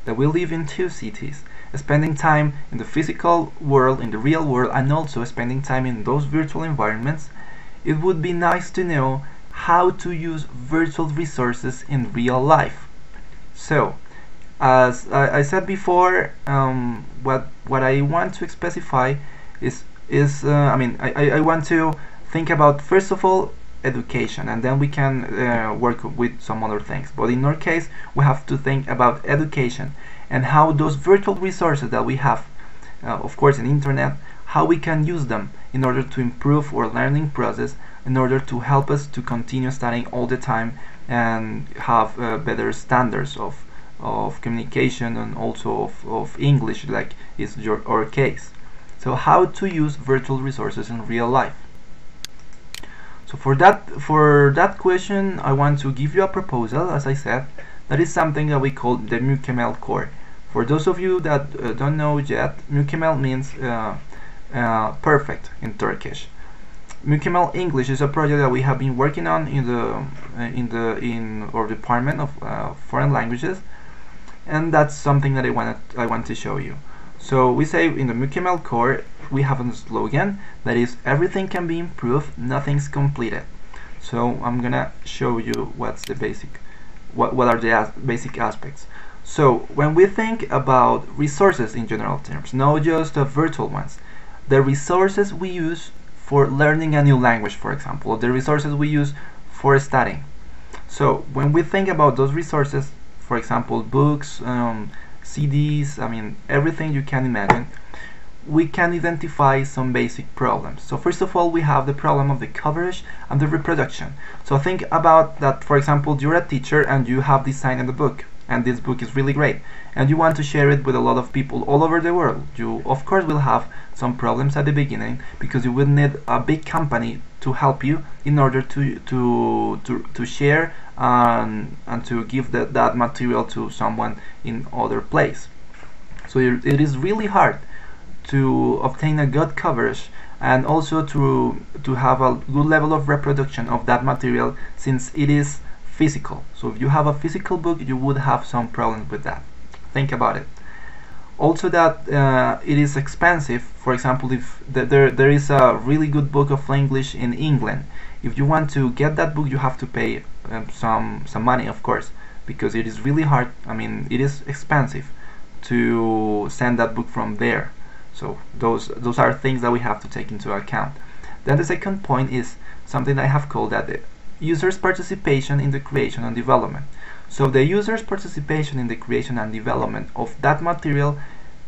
that we live in two cities, spending time in the physical world, in the real world, and also spending time in those virtual environments, it would be nice to know how to use virtual resources in real life. So, as I said before, what I want to specify is I want to think about, first of all, education, and then we can work with some other things. But in our case, we have to think about education and how those virtual resources that we have, of course, in internet, how we can use them in order to improve our learning process, in order to help us to continue studying all the time and have better standards of communication and also of English, like is our case. So how to use virtual resources in real life. So for that question, I want to give you a proposal, as I said, that is something that we call the Mükemmel core. For those of you that don't know yet, Mükemmel means perfect in Turkish. Mükemmel English is a project that we have been working on in our department of foreign languages, and that's something that I want to show you. So we say in the Mükemmel core we have a slogan that is everything can be improved, nothing's completed. So I'm gonna show you what's the basic, what are the basic aspects. So when we think about resources in general terms, not just the virtual ones, the resources we use for learning a new language, for example, the resources we use for studying. So when we think about those resources, for example, books, CDs, everything you can imagine, we can identify some basic problems. So first of all, we have the problem of the coverage and the reproduction. So think about that, for example, you're a teacher and you have designed a book, and this book is really great, and you want to share it with a lot of people all over the world. You of course will have some problems at the beginning, because you will need a big company to help you in order to share and to give that material to someone in other place. So it is really hard to obtain a good coverage and also to have a good level of reproduction of that material, since it is physical. So if you have a physical book, you would have some problems with that. Think about it. Also that it is expensive. For example, if there is a really good book of English in England, if you want to get that book, you have to pay some money, of course, because it is really hard. It is expensive to send that book from there. So those are things that we have to take into account. Then the second point is something I have called that users' participation in the creation and development. So the users' participation in the creation and development of that material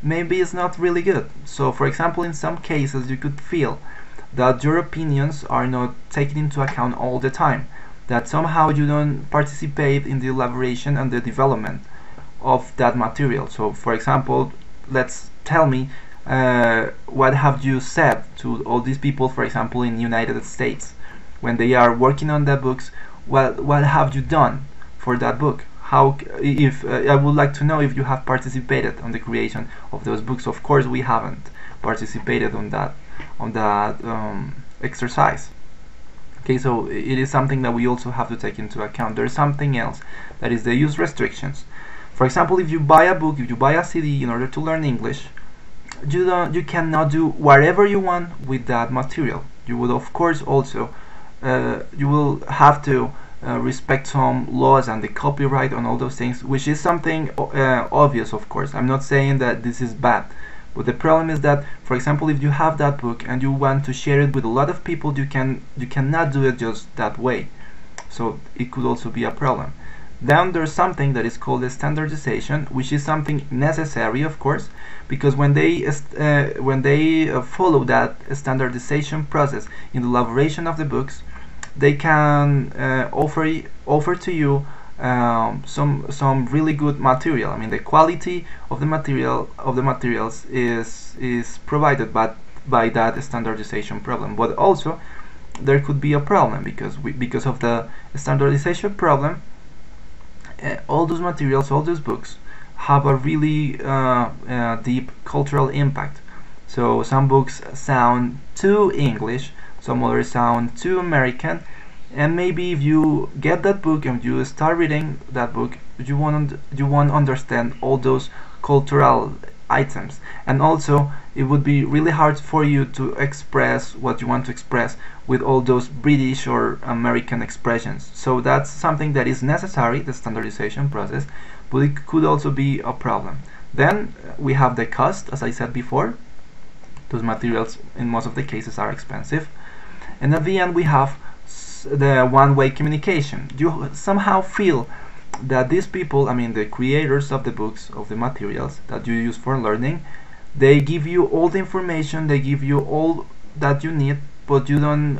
maybe is not really good. So for example, in some cases you could feel that your opinions are not taken into account all the time, that somehow you don't participate in the elaboration and the development of that material. So for example, let's tell me what have you said to all these people, for example, in the United States, when they are working on their books. What have you done for that book? How, if I would like to know if you have participated on the creation of those books. Of course we haven't participated on that exercise. Okay, so it is something that we also have to take into account. There's something else, that is the use restrictions. For example, if you buy a book, if you buy a CD in order to learn English, you cannot do whatever you want with that material. You would of course also you will have to respect some laws and the copyright on all those things, which is something obvious, of course. I'm not saying that this is bad, but the problem is that, for example, if you have that book and you want to share it with a lot of people, you cannot do it just that way. So it could also be a problem. Then there's something that is called the standardization, which is something necessary, of course, because when they follow that standardization process in the elaboration of the books, they can offer to you some really good material. The quality of the materials is provided by that standardization problem. But also there could be a problem, because of the standardization problem, all those materials, all those books have a really deep cultural impact. So some books sound too English, some others sound too American, and maybe if you get that book and you start reading that book, you won't understand all those cultural items, and also it would be really hard for you to express what you want to express with all those British or American expressions. So that's something that is necessary, the standardization process, but it could also be a problem. Then we have the cost, as I said before. Those materials in most of the cases are expensive. And at the end we have the one-way communication. You somehow feel that these people, I mean the creators of the books, of the materials that you use for learning, they give you all the information, they give you all that you need, but you don't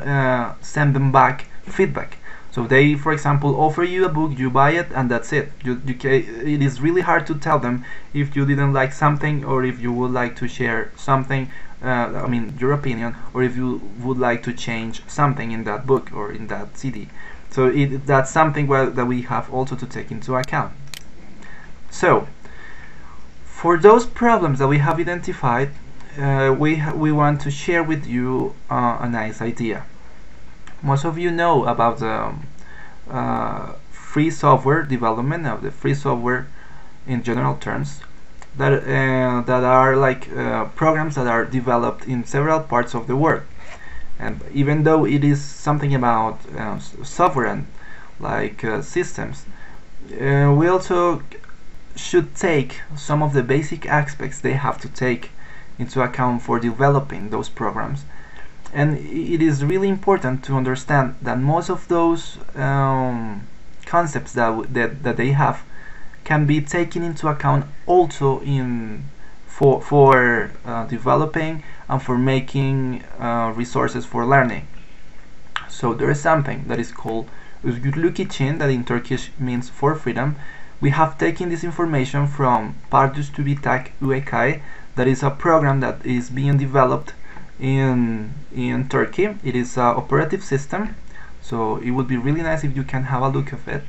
send them back feedback. So they, for example, offer you a book, you buy it, and that's it. It is really hard to tell them if you didn't like something, or if you would like to share something, I mean your opinion, or if you would like to change something in that book or in that CD. So that's something that we have also to take into account. So for those problems that we have identified, we want to share with you a nice idea. Most of you know about the free software development, of the free software in general terms, that are like programs that are developed in several parts of the world. And even though it is something about sovereign like systems, we also should take some of the basic aspects they have to take into account for developing those programs. And it is really important to understand that most of those concepts that they have can be taken into account also for developing and for making resources for learning. So there is something that is called özgürlük için, that in Turkish means for freedom. We have taken this information from Pardus TÜBİTAK UEK, that is a program that is being developed in Turkey. It is an operative system, so it would be really nice if you can have a look of it.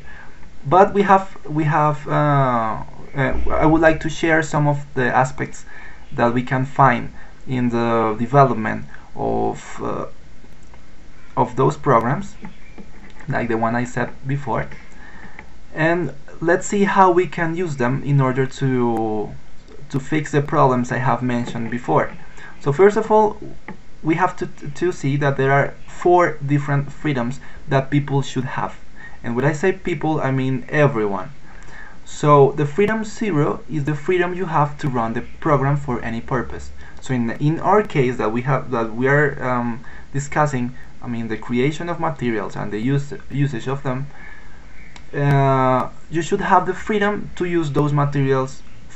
But we have I would like to share some of the aspects that we can find in the development of those programs, like the one I said before, and let's see how we can use them in order to fix the problems I have mentioned before. So first of all, we have to see that there are 4 different freedoms that people should have. And when I say people, I mean everyone. So the freedom 0 is the freedom you have to run the program for any purpose. So in our case that we are discussing, I mean the creation of materials and the usage of them, you should have the freedom to use those materials